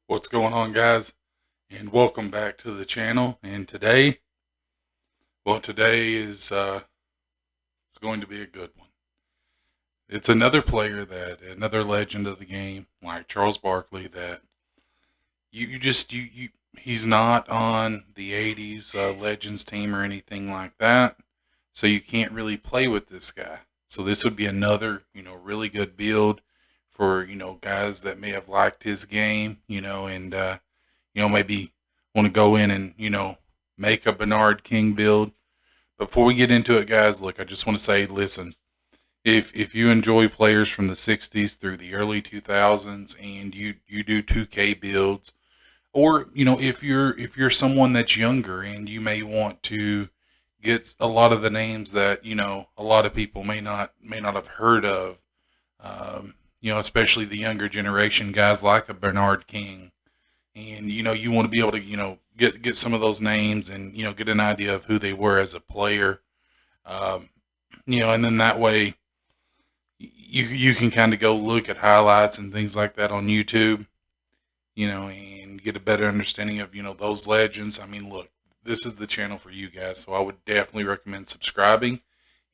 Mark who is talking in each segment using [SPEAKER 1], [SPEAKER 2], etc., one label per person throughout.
[SPEAKER 1] What's going on, guys? And welcome back to the channel. And today is it's going to be a good one. It's another player another legend of the game, like Charles Barkley, that you he's not on the '80s Legends team or anything like that, so you can't really play with this guy. So this would be another really good build for guys that may have liked his game, and maybe want to go in and make a Bernard King build. Before we get into it, guys, look, I just want to say, listen, if you enjoy players from the '60s through the early 2000s and you do 2K builds, or if you're someone that's younger and you may want to get a lot of the names that a lot of people may not have heard of, especially the younger generation, guys like a Bernard King, and you want to be able to get some of those names and get an idea of who they were as a player, um, and then that way you can kind of go look at highlights and things like that on YouTube, and get a better understanding of those legends. I mean, look, this is the channel for you guys, so I would definitely recommend subscribing,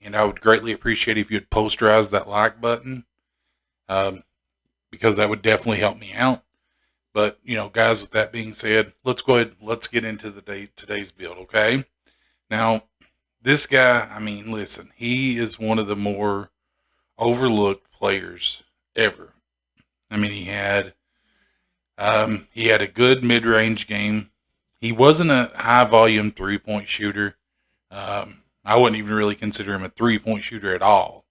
[SPEAKER 1] and I would greatly appreciate if you'd posterize that like button, um, because that would definitely help me out. But guys, with that being said, let's go ahead. Let's get into today's build. Okay. Now, this guy. I mean, listen. He is one of the more overlooked players ever. I mean, he had a good mid-range game. He wasn't a high-volume three-point shooter. I wouldn't even really consider him a three-point shooter at all.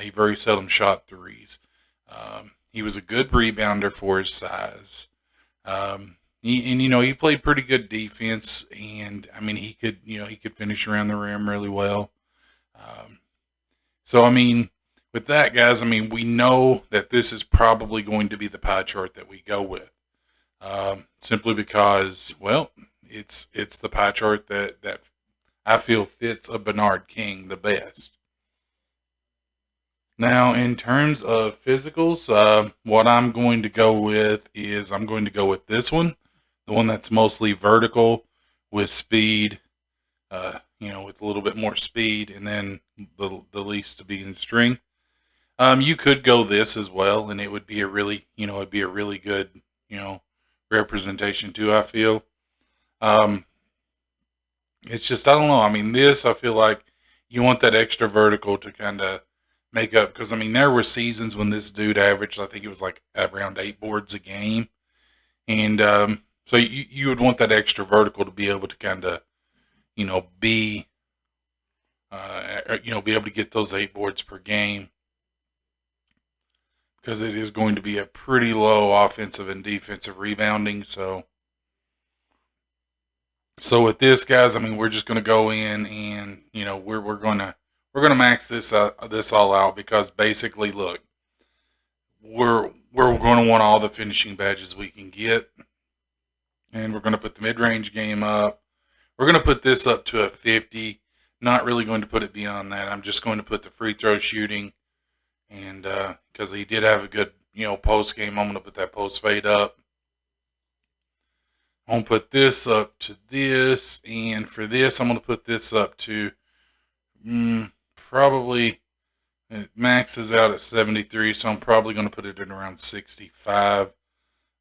[SPEAKER 1] He very seldom shot threes. He was a good rebounder for his size. He played pretty good defense, and I mean he could finish around the rim really well. Um, so I mean, with that, guys, I mean we know that this is probably going to be the pie chart that we go with, simply because, well, it's the pie chart that I feel fits a Bernard King the best. Now, in terms of physicals, what I'm going to go with is I'm going to go with this one, the one that's mostly vertical with speed, with a little bit more speed, and then the least to be in strength. You could go this as well, and it would be it'd be a really good, you know, representation too. I feel. Um, it's just I don't know. I mean, this I feel like you want that extra vertical to kind of make up, because I mean there were seasons when this dude averaged, I think it was like around 8 boards a game, and so you would want that extra vertical to be able to kind of be be able to get those 8 boards per game, because it is going to be a pretty low offensive and defensive rebounding. So with this, guys, I mean we're just going to go in and we're gonna max this all out, because basically, look, we're going to want all the finishing badges we can get, and we're going to put the mid range game up. We're going to put this up to a 50. Not really going to put it beyond that. I'm just going to put the free throw shooting, and because he did have a good post game, I'm going to put that post fade up. I'm going to put this up to this, and for this, I'm going to put this up to probably, it maxes out at 73, so I'm probably going to put it at around 65.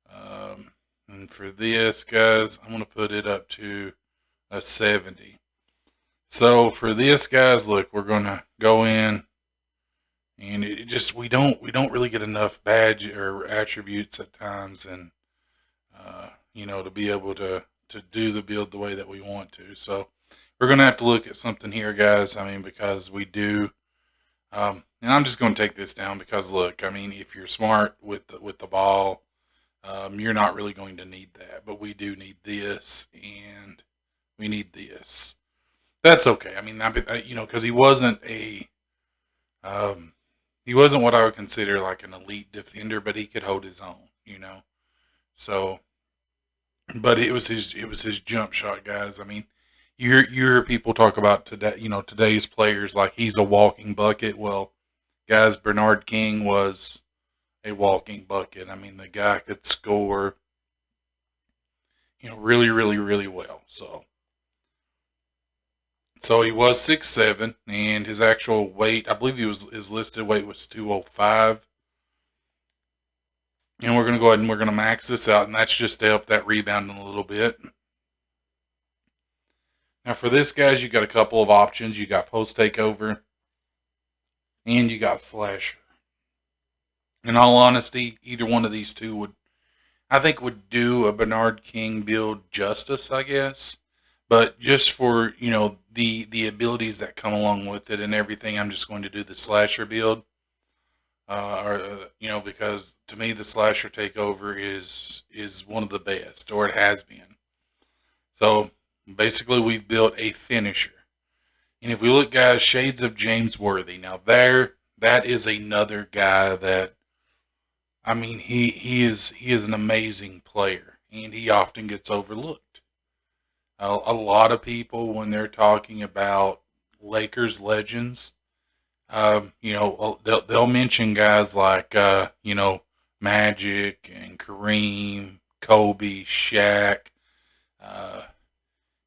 [SPEAKER 1] And for this, guys, I'm going to put it up to a 70. So for this, guys, look, we're going to go in, and it just we don't really get enough badge or attributes at times, and to be able to do the build the way that we want to. So we're going to have to look at something here, guys. I mean, because we do. And I'm just going to take this down because, look, I mean, if you're smart with the ball, you're not really going to need that. But we do need this, and we need this. That's okay. I mean, because he wasn't what I would consider like an elite defender, but he could hold his own. So, but it was his jump shot, guys. I mean, you hear people talk about today's players like he's a walking bucket. Well, guys, Bernard King was a walking bucket. I mean, the guy could score. really, really, really well. So he was 6'7", and his actual weight, I believe his listed weight was 205. And we're going to go ahead and we're going to max this out, and that's just to help that rebounding a little bit. Now for this, guys, you got a couple of options. You got post takeover, and you got slasher. In all honesty, either one of these two would do a Bernard King build justice, I guess. But just for the abilities that come along with it and everything, I'm just going to do the slasher build. Because to me the slasher takeover is one of the best, or it has been. So basically, we've built a finisher, and if we look, guys, shades of James Worthy. Now that is another guy that, I mean, he is an amazing player, and he often gets overlooked. A lot of people, when they're talking about Lakers legends, they'll mention guys like Magic and Kareem, Kobe, Shaq, uh,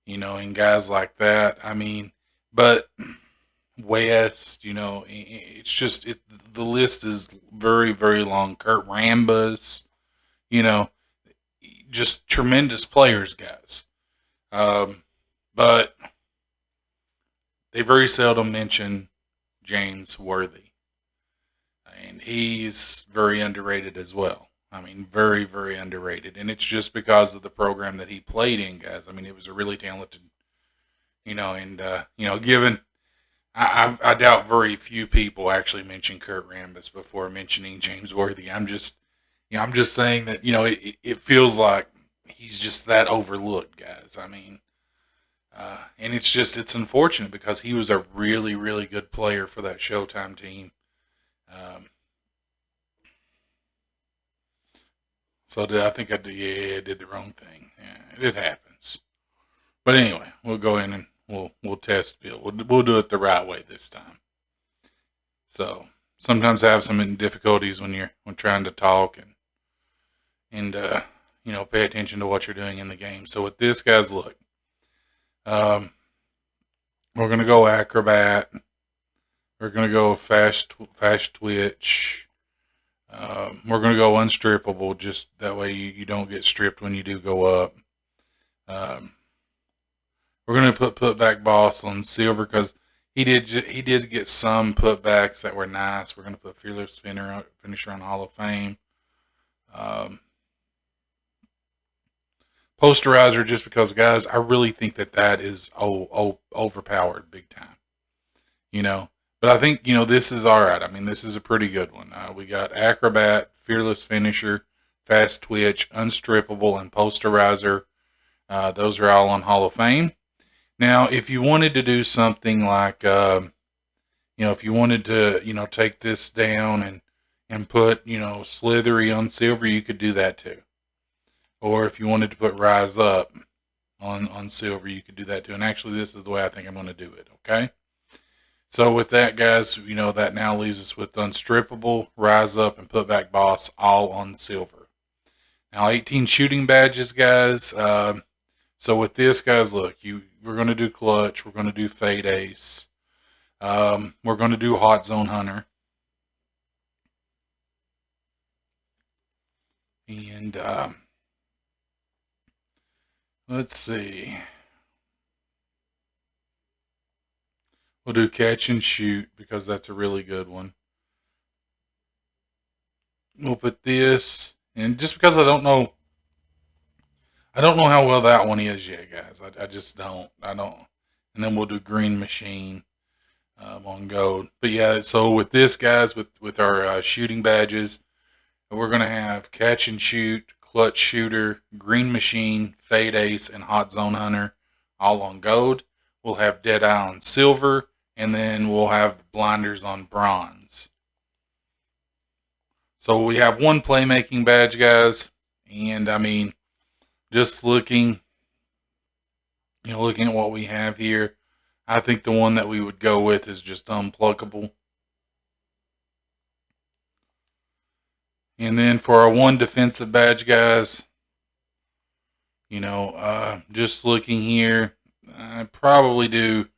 [SPEAKER 1] and guys like that. I mean, but West, it's just the list is very, very long. Kurt Rambis, you know, just tremendous players, guys. Um, but they very seldom mention James Worthy, and he's very underrated as well. I mean, very, very underrated, and it's just because of the program that he played in, guys. I mean, it was a really talented, and given I doubt very few people actually mention Kurt Rambis before mentioning James Worthy. I'm just saying that it feels like he's just that overlooked, guys. I mean, and it's unfortunate because he was a really, really good player for that Showtime team. Um, I think I did, yeah, I did the wrong thing. Yeah, it happens. But anyway, we'll go in and we'll test Bill. We'll do it the right way this time. So sometimes I have some difficulties when trying to talk and pay attention to what you're doing in the game. So with this, guys, look, um, we're gonna go acrobat. We're gonna go fast twitch. We're gonna go unstrippable, just that way you don't get stripped when you do go up. Um, we're gonna put back boss on silver because he did get some putbacks that were nice. We're gonna put fearless finisher on Hall of Fame. Um, Posterizer, just because, guys, I really think that is overpowered big time. You know, but I think this is all right. I mean, this is a pretty good one. We got acrobat, fearless finisher, fast twitch, unstrippable, and posterizer. Those are all on Hall of Fame. Now, if you wanted to do something like, if you wanted to, take this down and put, Slithery on silver, you could do that too. Or if you wanted to put Rise Up on silver, you could do that too. And actually, this is the way I think I'm going to do it. Okay. So with that, guys, that now leaves us with Unstrippable, Rise Up, and Put Back Boss all on silver. Now 18 shooting badges, guys. So with this, guys, look, we're going to do Clutch. We're going to do Fade Ace. We're going to do Hot Zone Hunter. And let's see. We'll do Catch and Shoot because that's a really good one. We'll put this, and just because I don't know how well that one is yet, guys. I just don't. I don't. And then we'll do Green Machine on gold. But yeah, so with this, guys, with our shooting badges, we're gonna have Catch and Shoot, Clutch Shooter, Green Machine, Fade Ace, and Hot Zone Hunter all on gold. We'll have Deadeye on silver, and then we'll have Blinders on bronze. So we have one playmaking badge, guys, and I mean, just looking at what we have here, I think the one that we would go with is just Unpluckable. And then for our one defensive badge, guys, Just looking here, I probably do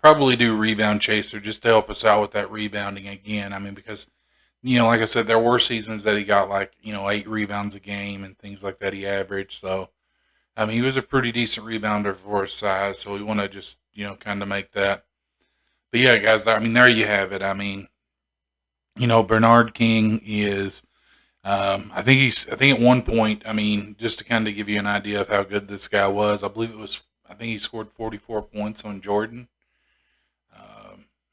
[SPEAKER 1] rebound chaser just to help us out with that rebounding again. I mean, because like I said, there were seasons that he got like 8 rebounds a game and things like that he averaged. So I mean, he was a pretty decent rebounder for his size. So we want to just kind of make that. But yeah, guys, I mean, there you have it. I mean, Bernard King is. I think at one point, I mean, just to kind of give you an idea of how good this guy was, I believe it was. I think he scored 44 points on Jordan,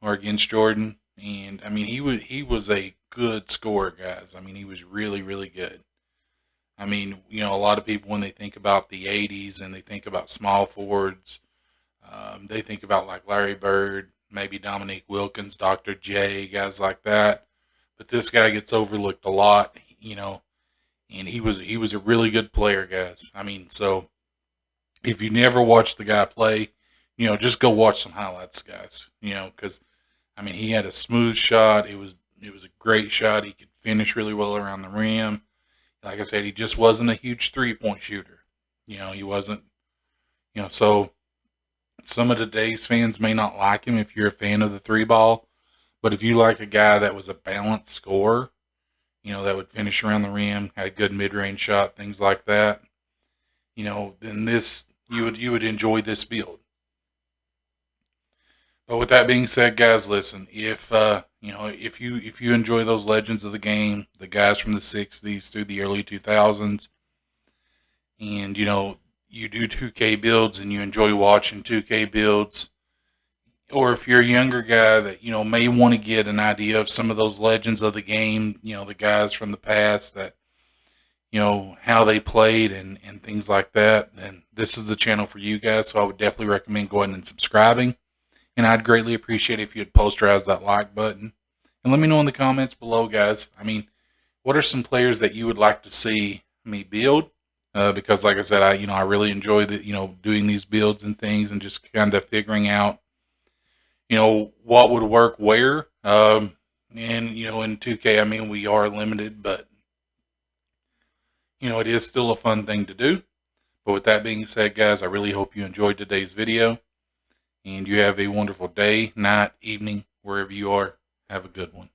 [SPEAKER 1] or against Jordan, and I mean, he was a good scorer, guys. I mean, he was really really good. I mean, a lot of people when they think about the '80s and they think about small forwards, they think about like Larry Bird, maybe Dominique Wilkins, Dr. J, guys like that. But this guy gets overlooked a lot, and he was a really good player, guys. I mean, so if you never watched the guy play, just go watch some highlights, guys. Because I mean, he had a smooth shot. It was a great shot. He could finish really well around the rim. Like I said, he just wasn't a huge 3-point shooter. He wasn't. So some of today's fans may not like him if you're a fan of the three ball, but if you like a guy that was a balanced scorer, that would finish around the rim, had a good mid range shot, things like that, then this you would enjoy this build. But with that being said, guys, listen, if you enjoy those legends of the game, the guys from the '60s through the early 2000s, and you do 2K builds and you enjoy watching 2K builds, or if you're a younger guy that may want to get an idea of some of those legends of the game, the guys from the past that how they played and things like that, then this is the channel for you guys. So I would definitely recommend going and subscribing. And I'd greatly appreciate if you'd posterize that like button. And let me know in the comments below, guys. I mean, what are some players that you would like to see me build? Because, like I said, I really enjoy doing these builds and things, and just kind of figuring out what would work where. And in 2K, I mean, we are limited, but it is still a fun thing to do. But with that being said, guys, I really hope you enjoyed today's video. And you have a wonderful day, night, evening, wherever you are. Have a good one.